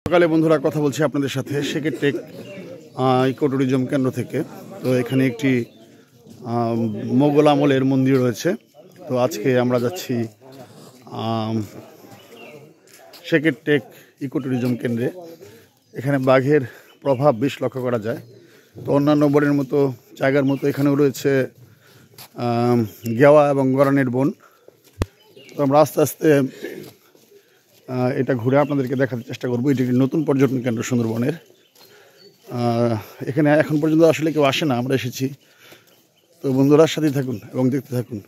সকালে বন্ধুরা কথা বলছি আপনাদের সাথে শেখের টেক ইকো ট্যুরিজম কেন্দ্র থেকে। তো এখানে একটি মোগল আমলের মন্দির রয়েছে। তো আজকে আমরা যাচ্ছি শেখের টেক ইকো ট্যুরিজম কেন্দ্রে। এখানে বাঘের প্রভাব বেশ লক্ষ্য করা যায়। তো অন্যান্য বনের মতো জায়গার মতো এখানেও রয়েছে গেওয়া এবং গরানের বন। তো আমরা আস্তে আস্তে এটা ঘুরে আপনাদেরকে দেখাতে চেষ্টা করবো। এটি একটি নতুন পর্যটন কেন্দ্র সুন্দরবনের। এখানে এখন পর্যন্ত আসলে কেউ আসে না, আমরা এসেছি। তো বন্ধুরা সাথেই থাকুন এবং দেখতে থাকুন।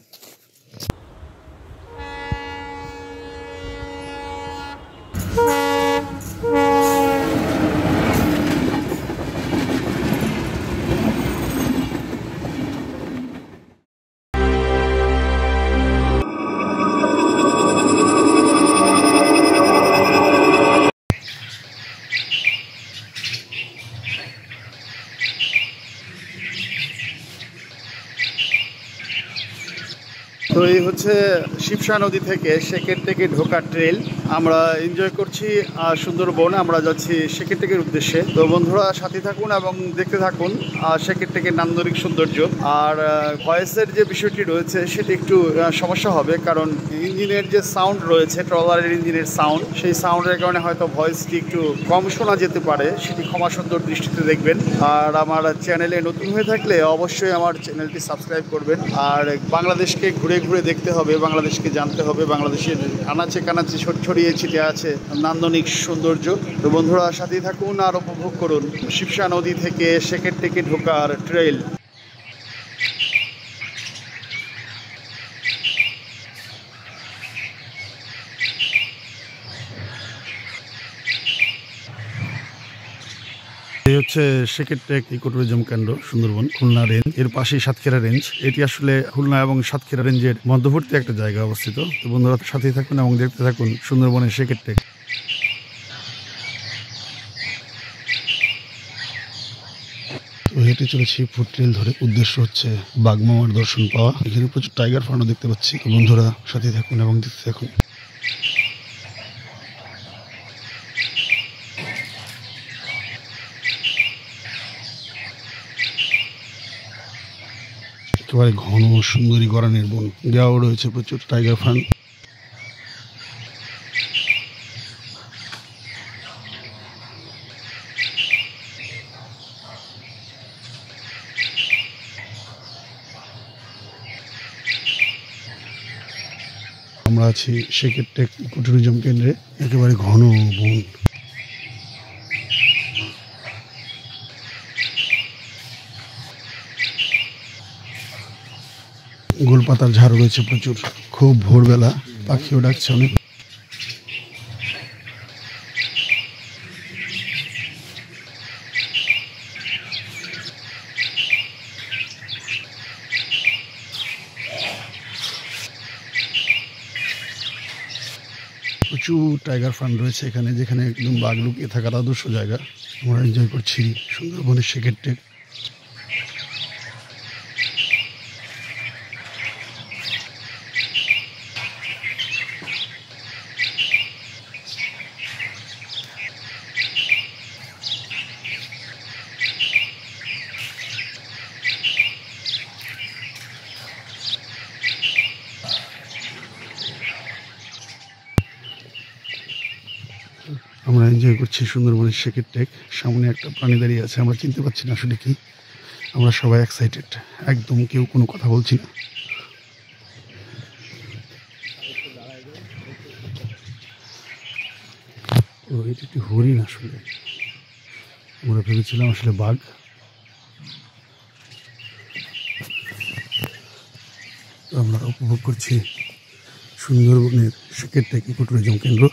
তো এই হচ্ছে শিবসা নদী থেকে শেখের টেকে ঢোকার ট্রেল। আমরা এনজয় করছি সুন্দরবন। আমরা যাচ্ছি শেখের টেকের উদ্দেশ্যে। তো বন্ধুরা সাথে থাকুন এবং দেখতে থাকুন শেখের টেকের নান্দনিক সৌন্দর্য। আর ভয়েসের যে বিষয়টি রয়েছে সেটি একটু সমস্যা হবে, কারণ ইঞ্জিনের যে সাউন্ড রয়েছে, ট্রলারের ইঞ্জিনের সাউন্ড, সেই সাউন্ডের কারণে হয়তো ভয়েসটি একটু কম শোনা যেতে পারে। সেটি ক্ষমা সুন্দর দৃষ্টিতে দেখবেন। আর আমার চ্যানেলে নতুন হয়ে থাকলে অবশ্যই আমার চ্যানেলটি সাবস্ক্রাইব করবেন। আর বাংলাদেশকে ঘুরে ঘুরে দেখতে হবে, বাংলাদেশকে জানতে হবে। বাংলাদেশের আনাচে কানাচে ছড়িয়ে ছিটিয়ে আছে নান্দনিক সৌন্দর্য। তো বন্ধুরা সাথেই থাকুন আর উপভোগ করুন শিবসা নদী থেকে শেখের টেকে ঢোকার ট্রেল। এই হচ্ছে শেখের টেক ইকো ট্যুরিজম কেন্দ্র সুন্দরবন, খুলনা রেঞ্জ। এর পাশেই সাতক্ষীরা রেঞ্জ। এটি আসলে খুলনা এবং সাতক্ষীরা রেঞ্জের মধ্যবর্তী একটা জায়গা অবস্থিত। তো বন্ধুরা সাথেই থাকুন এবং দেখতে থাকুন সুন্দরবনের শেখের টেক। তো হেঁটে চলেছি ফুট ট্রেল ধরে। উদ্দেশ্য হচ্ছে বাঘমামার দর্শন পাওয়া। এখানে প্রচুর টাইগার ফার্মও দেখতে পাচ্ছি। তো বন্ধুরা সাথেই থাকুন এবং দেখতে থাকুন। একেবারে ঘন সুন্দরী গরানের বন। গেওয়াও রয়েছে প্রচুর, টাইগার ফার্ম। আমরা আছি শেখের টেক ইকো ট্যুরিজম কেন্দ্রে। একেবারে ঘন বন। গোলপাতার ঝাড় রয়েছে প্রচুর। খুব ভোরবেলা, পাখিও ডাকছে অনেক। প্রচুর টাইগার ফার্ম রয়েছে এখানে, যেখানে একদম বাঘ লুকিয়ে থাকার আদর্শ জায়গা। আমরা এনজয় করছি সুন্দরবনের শেখের টেক। আমরা এনজয় করছি সুন্দরবনের শেখের টেক। সামনে একটা প্রাণী দাঁড়িয়ে আছে, আমরা চিনতে পারছি না আসলে কি। আমরা সবাই এক্সাইটেড, একদম কেউ কোনো কথা বলছি না। তো এটি একটি হরিণ আসলে, আমরা ভেবেছিলাম আসলে বাঘ। তো আমরা উপভোগ করছি সুন্দরবনের শেখের টেক ইকো ট্যুরিজম কেন্দ্র।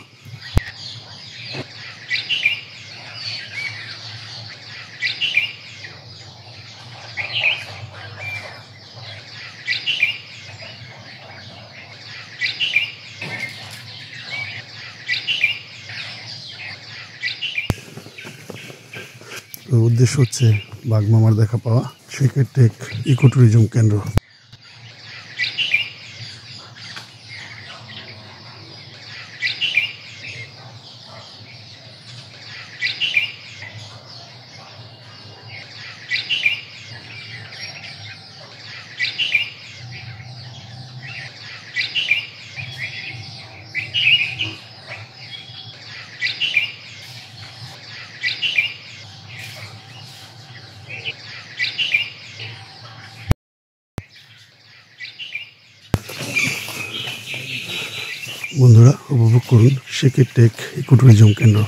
তো উদ্দেশ্য হচ্ছে বাঘমামার দেখা পাওয়া শেখের টেক ইকো ট্যুরিজম কেন্দ্র। বন্ধুরা উপভোগ করুন শেকের টেক ইকো ট্যুরিজম কেন্দ্র।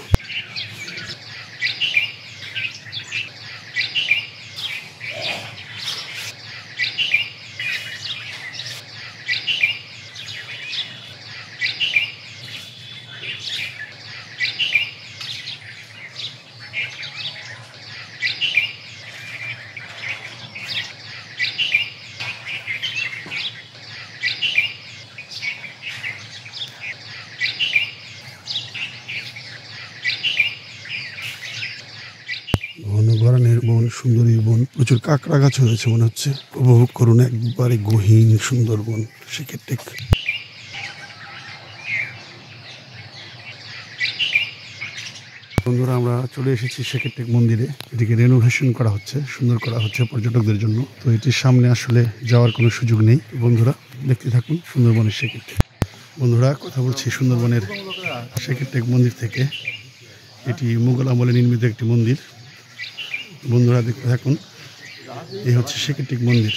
ঘন ঘরানের বন, সুন্দরী বন, প্রচুর কাঁকড়া গাছ হয়েছে মনে হচ্ছে। উপভোগ করুন একবারে গহীন সুন্দর বন শেকের টেক। বন্ধুরা আমরা চলে এসেছি শেকের টেক মন্দিরে। এটিকে রেনোভেশন করা হচ্ছে, সুন্দর করা হচ্ছে পর্যটকদের জন্য। তো এটির সামনে আসলে যাওয়ার কোনো সুযোগ নেই। বন্ধুরা দেখতে থাকুন সুন্দরবনের শেকের টেক। বন্ধুরা কথা বলছি সুন্দরবনের শেকের টেক মন্দির থেকে। এটি মুঘল আমলে নির্মিত একটি মন্দির। বন্ধুরা দেখতে থাকুন, এই হচ্ছে শেকের টেক মন্দির।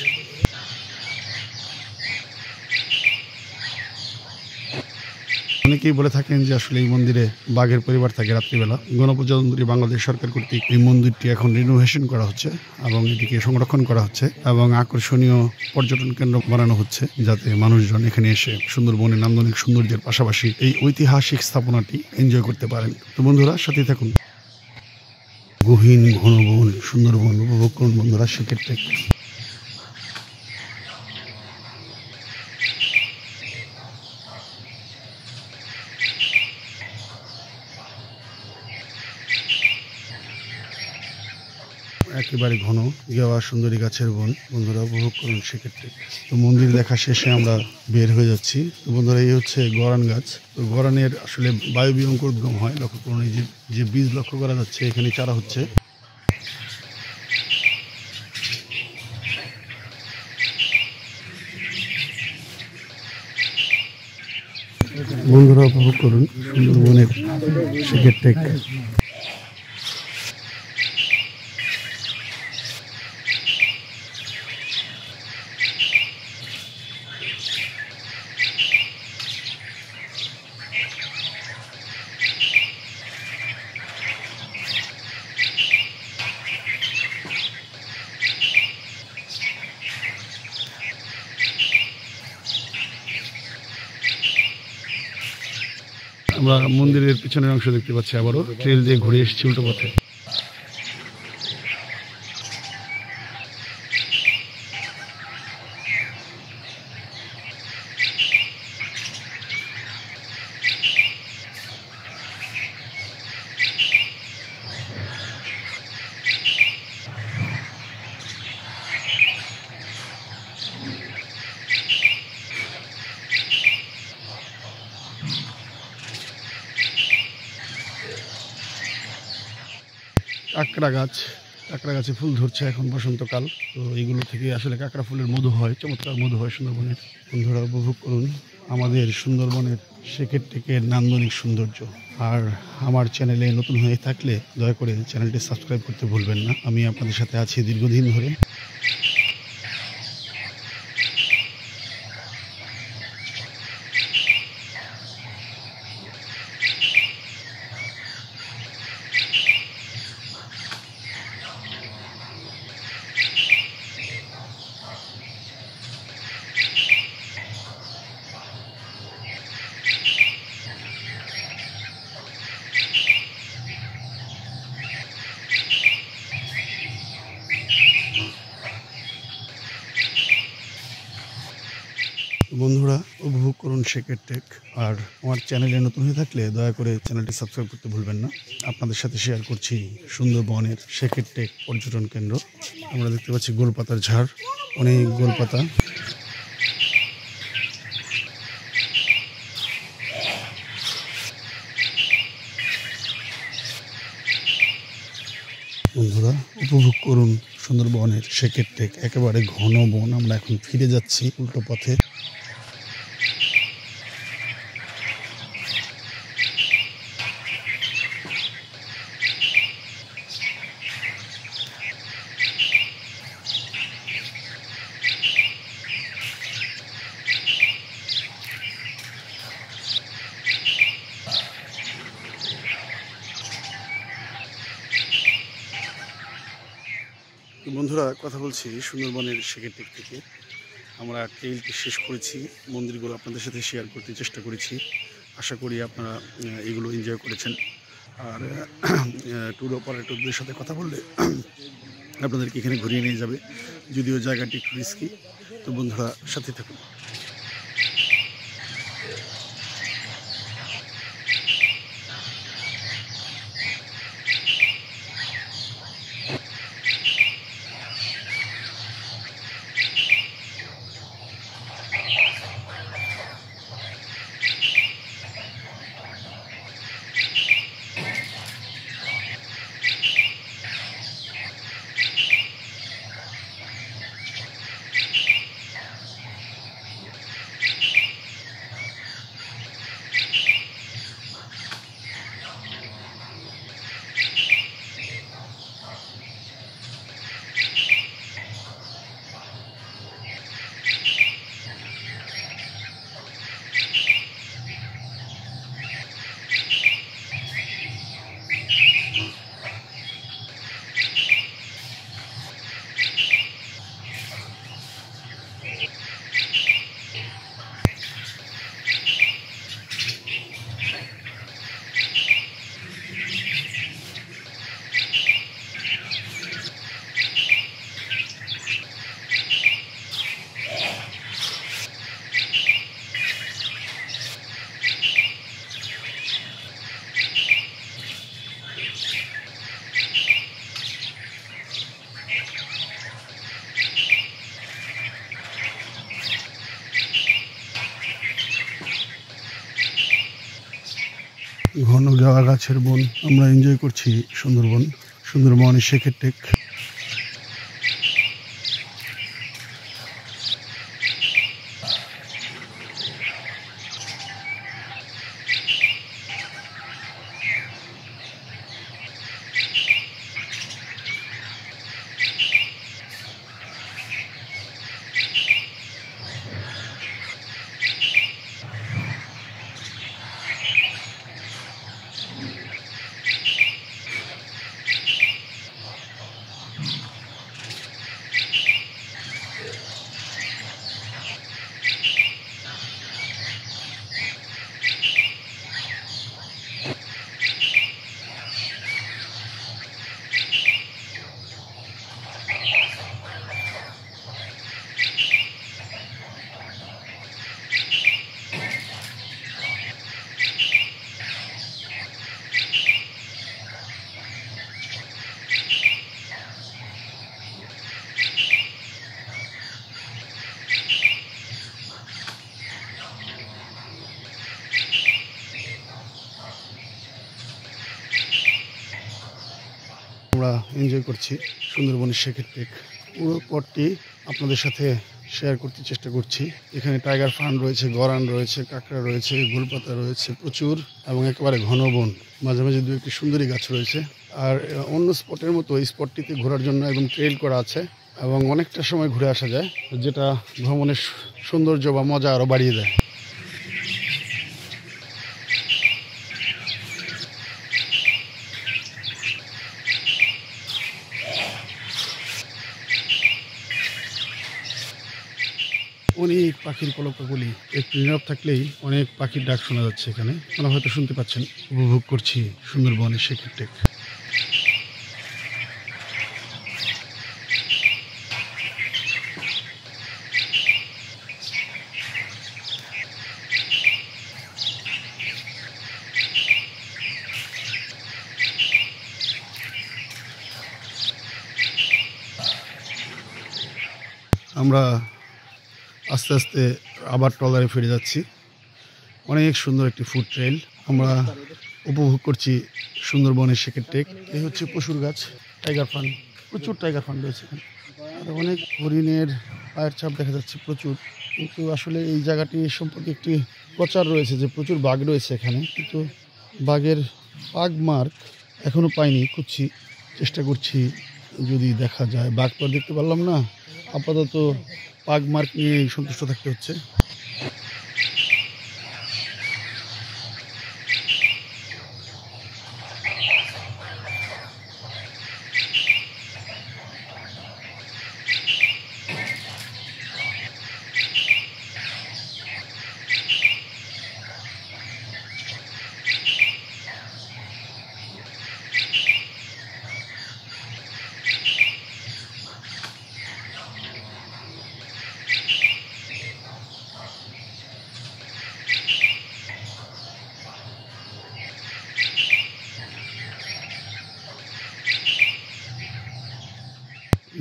অনেকেই বলে থাকেন যে আসলে এই মন্দিরে বাঘের পরিবার থাকে রাত্রিবেলা। গণপ্রজাতন্ত্রী বাংলাদেশ সরকার কর্তৃক এই মন্দিরটি এখন রিনোভেশন করা হচ্ছে এবং এটিকে সংরক্ষণ করা হচ্ছে এবং আকর্ষণীয় পর্যটন কেন্দ্র বানানো হচ্ছে, যাতে মানুষজন এখানে এসে সুন্দরবনের নান্দনিক সৌন্দর্যের পাশাপাশি এই ঐতিহাসিক স্থাপনাটি এনজয় করতে পারেন। তো বন্ধুরা সাথে থাকুন। গহীন ঘন বন, সুন্দরবন উপভোগ করুন বন্ধুরা শেকের টেক। একেবারে ঘন গেওয়া সুন্দরী গাছের বন। বন্ধুরা উপভোগ করুন শেকের টেক। তো মন্দির দেখা শেষে আমরা বের হয়ে যাচ্ছি। তো বন্ধুরা এই হচ্ছে গরান গাছ। তো গরানের আসলে বায়বীয় অঙ্কুরোদ্গম হয়। লক্ষ্য করুন এই যে বীজ লক্ষ্য করা যাচ্ছে, এখানে চারা হচ্ছে। বন্ধুরা উপভোগ করুন সুন্দরবনের শেকের টেক। আমরা মন্দিরের পিছনের অংশ দেখতে পাচ্ছি, আবারও ট্রেল দিয়ে ঘুরে এসেছি উল্টো পথে। কাঁকড়া গাছে ফুল ধরছে এখন বসন্তকাল। তো এইগুলো থেকে আসলে কাঁকড়া ফুলের মধু হয়, চমৎকার মধু হয় সুন্দরবনের। বন্ধুরা উপভোগ করুন আমাদের সুন্দরবনের শেকের টেকের নান্দনিক সৌন্দর্য। আর আমার চ্যানেলে নতুন হয়ে থাকলে দয়া করে চ্যানেলটি সাবস্ক্রাইব করতে ভুলবেন না। আমি আপনাদের সাথে আছি দীর্ঘদিন ধরে। বন্ধুরা উপভোগ করুন শেকের টেক। আর আমার চ্যানেলে নতুন হয়ে থাকলে দয়া করে চ্যানেলটি সাবস্ক্রাইব করতে ভুলবেন না। আপনাদের সাথে শেয়ার করছি সুন্দরবনের শেকের টেক পর্যটন কেন্দ্র। আমরা দেখতে পাচ্ছি গোলপাতার ঝাড়, অনেক গোলপাতা। বন্ধুরা উপভোগ করুন সুন্দরবনের শেকের টেক, একেবারে ঘন বন। আমরা এখন ফিরে যাচ্ছি উল্টো পথে। তো বন্ধুরা, কথা বলছি সুন্দরবনের সেকেন্ড থেকে। আমরা ট্রেইলটি শেষ করেছি, মন্দিরগুলো আপনাদের সাথে শেয়ার করতে চেষ্টা করেছি। আশা করি আপনারা এগুলো এনজয় করেছেন। আর ট্যুর অপারেটরদের সাথে কথা বললে আপনাদেরকে এখানে ঘুরিয়ে নিয়ে যাবে, যদিও জায়গাটি একটু রিস্কি। তো বন্ধুরা, সাথে থাকুন। ঘন গাওয়া গাছের বন, আমরা এনজয় করছি সুন্দরবন শেখের টেক। আমরা এনজয় করছি সুন্দরবনের শেখের টেক। পুরো পথটি আপনাদের সাথে শেয়ার করতে চেষ্টা করছি। এখানে টাইগার ফার্ম রয়েছে, গরান রয়েছে, কাঁকড়া রয়েছে, গোলপাতা রয়েছে প্রচুর, এবং একেবারে ঘন বন। মাঝে মাঝে দু একটি সুন্দরী গাছ রয়েছে। আর অন্য স্পটের মতো এই স্পটটিতে ঘোরার জন্য একদম ট্রেল করা আছে, এবং অনেকটা সময় ঘুরে আসা যায়, যেটা ভ্রমণের সৌন্দর্য বা মজা আরও বাড়িয়ে দেয়। অনেক পাখির কলকাকলি, একটু নীরব থাকলেই অনেক পাখির ডাক শোনা যাচ্ছে এখানে। আপনারা হয়তো শুনতে পাচ্ছেন। উপভোগ করছি সুন্দরবনের শেখের টেক। আমরা আস্তে আস্তে আবার ট্রলারে ফিরে যাচ্ছি। অনেক সুন্দর একটি ফুড ট্রেল আমরা উপভোগ করছি সুন্দরবনের শেখের টেক। এই হচ্ছে পশুর গাছ, টাইগার ফান্ড, প্রচুর টাইগার ফান্ড রয়েছে এখানে। আর অনেক হরিণের পায়ের ছাপ দেখা যাচ্ছে প্রচুর। কিন্তু আসলে এই জায়গাটি সম্পর্কে একটি প্রচার রয়েছে যে প্রচুর বাঘ রয়েছে এখানে, কিন্তু বাঘের পাগ মার্ক এখনও পাইনি, খুঁজছি, চেষ্টা করছি যদি দেখা যায়। বাঘ তো দেখতে পারলাম না, আপাতত পাগ মার্ক নিয়ে সন্তুষ্ট থাকতে হচ্ছে।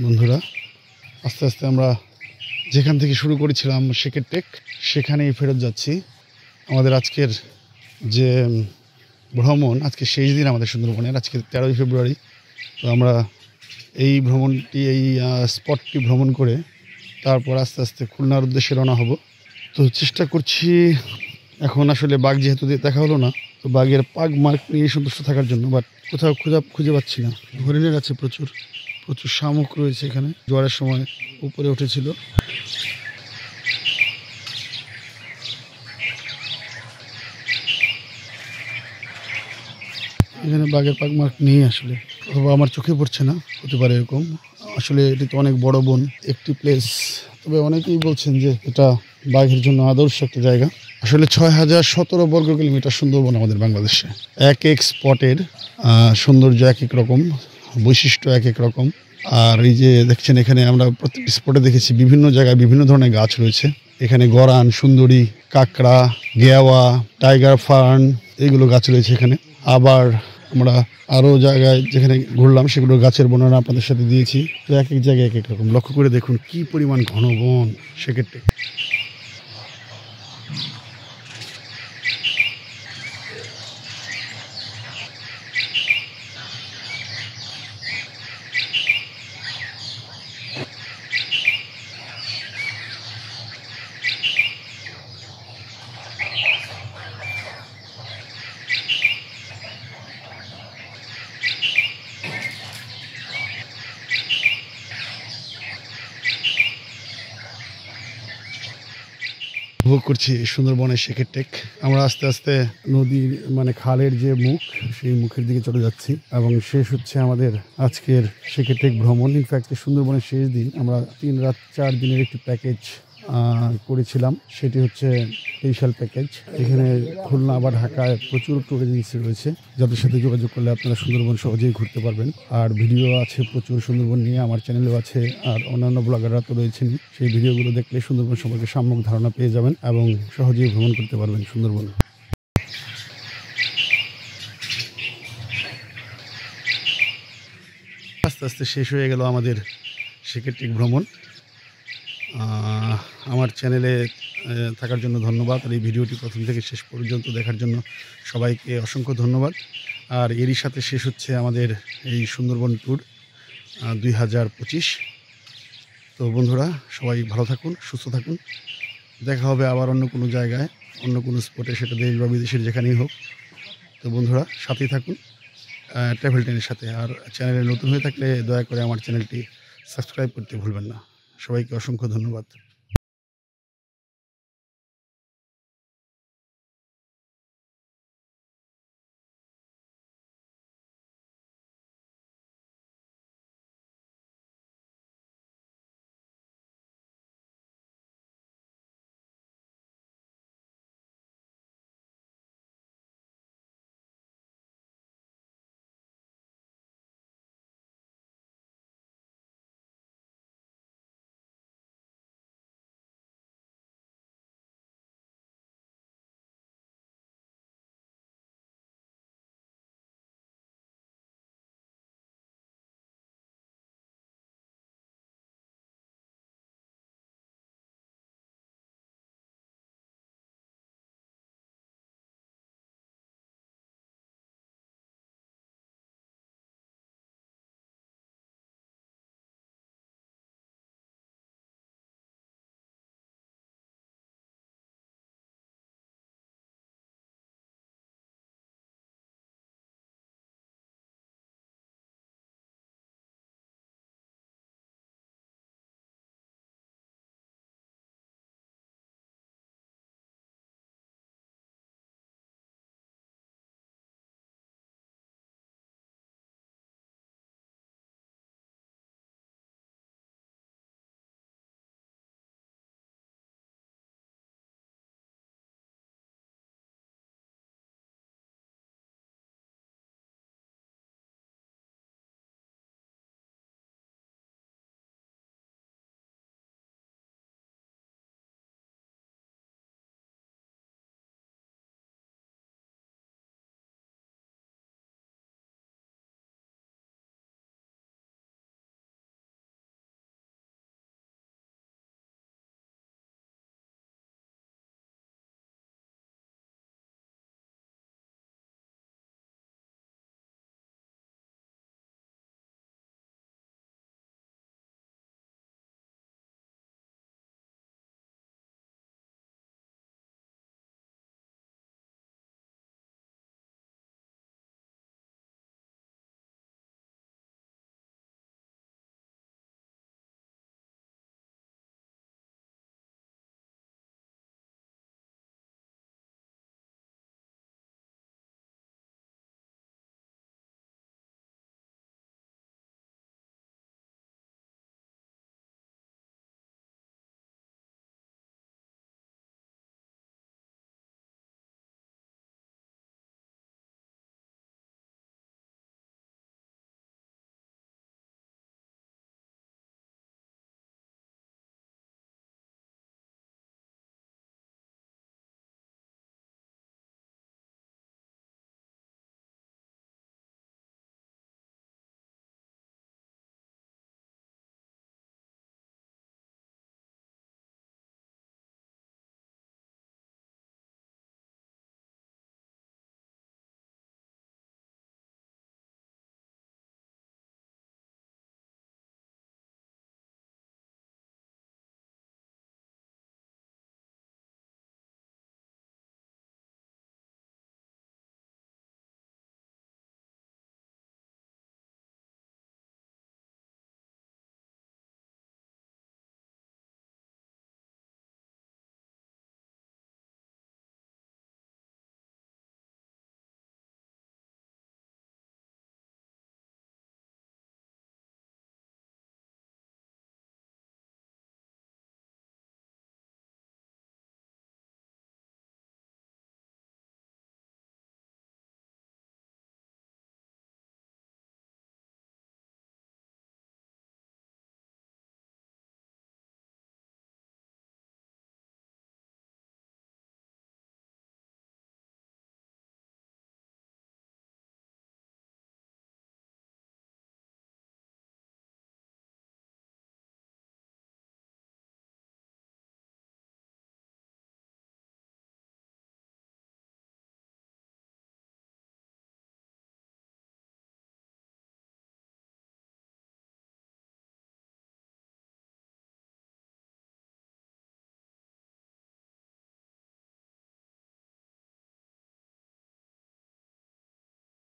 বন্ধুরা আস্তে আস্তে আমরা যেখান থেকে শুরু করেছিলাম শেখের টেক সেখানেই ফেরত যাচ্ছি। আমাদের আজকের যে ভ্রমণ, আজকে শেষ দিন আমাদের সুন্দরবনের, আজকে 13ই ফেব্রুয়ারি। তো আমরা এই ভ্রমণটি এই স্পটটি ভ্রমণ করে তারপর আস্তে আস্তে খুলনার উদ্দেশ্যে রওনা হব। তো চেষ্টা করছি, এখন আসলে বাঘ যেহেতু দেখা হলো না, তো বাঘের পাগ মার্ক নিয়ে সন্তুষ্ট থাকার জন্য, বাট কোথাও খুঁজে পাচ্ছি না। হরিণের আছে প্রচুর শামুক রয়েছে এখানে, জোয়ারের সময় উপরে উঠেছিল। এখানে বাঘের পাগ মার্ক নেই আসলে, অথবা আমার চোখে পড়ছে না, হতে পারে এরকম। আসলে এটি তো অনেক বড় বন, একটি প্লেস, তবে অনেকেই বলছেন যে এটা বাঘের জন্য আদর্শ একটা জায়গা। আসলে 6017 বর্গ কিলোমিটার সুন্দরবন আমাদের বাংলাদেশে। এক এক স্পটের সৌন্দর্য এক এক রকম, বৈশিষ্ট্য এক এক রকম। আর এই যে দেখছেন এখানে আমরা প্রত্যেকটি স্পটে দেখেছি বিভিন্ন জায়গায় বিভিন্ন ধরনের গাছ রয়েছে। এখানে গরান, সুন্দরী, কাঁকড়া, গেওয়া, টাইগার ফার্ন, এইগুলো গাছ রয়েছে এখানে। আবার আমরা আরও জায়গায় যেখানে ঘুরলাম সেগুলো গাছের বর্ণনা আপনাদের সাথে দিয়েছি। তো এক এক জায়গায় এক এক রকম। লক্ষ্য করে দেখুন কি পরিমাণ ঘন বন সেক্ষেত্রে। উপভোগ করছি সুন্দরবনের শেখের টেক। আমরা আস্তে আস্তে নদীর খালের যে মুখ, সেই মুখের দিকে চলে যাচ্ছি এবং শেষ হচ্ছে আমাদের আজকের শেখের টেক ভ্রমণ। ইনফ্যাক্ট সুন্দরবনের শেষ দিন আমরা 3 রাত 4 দিনের একটি প্যাকেজ করেছিলাম, সেটি হচ্ছে স্পেশাল প্যাকেজ। এখানে খুলনা বা ঢাকায় প্রচুর ট্যুর এজেন্সি রয়েছে, যাদের সাথে যোগাযোগ করলে আপনারা সুন্দরবন সহজেই ঘুরতে পারবেন। আর ভিডিও আছে প্রচুর সুন্দরবন নিয়ে, আমার চ্যানেলেও আছে, আর অন্যান্য ব্লগাররা তো রয়েছেন। সেই ভিডিওগুলো দেখলে সুন্দরবন সম্পর্কে সম্যক ধারণা পেয়ে যাবেন এবং সহজেই ভ্রমণ করতে পারবেন সুন্দরবন। আস্তে আস্তে শেষ হয়ে গেল আমাদের শেখের টেক ভ্রমণ। আমার চ্যানেলে থাকার জন্য ধন্যবাদ, আর এই ভিডিওটি প্রথম থেকে শেষ পর্যন্ত দেখার জন্য সবাইকে অসংখ্য ধন্যবাদ। আর এরই সাথে শেষ হচ্ছে আমাদের এই সুন্দরবন ট্যুর 2025। তো বন্ধুরা সবাই ভালো থাকুন, সুস্থ থাকুন। দেখা হবে আবার অন্য কোনো জায়গায়, অন্য কোনো স্পটে, সেটা দেশ বা বিদেশের যেখানেই হোক। তো বন্ধুরা সাথেই থাকুন ট্রাভেল টেনের সাথে। আর চ্যানেলে নতুন হয়ে থাকলে দয়া করে আমার চ্যানেলটি সাবস্ক্রাইব করতে ভুলবেন না। সবাইকে অসংখ্য ধন্যবাদ।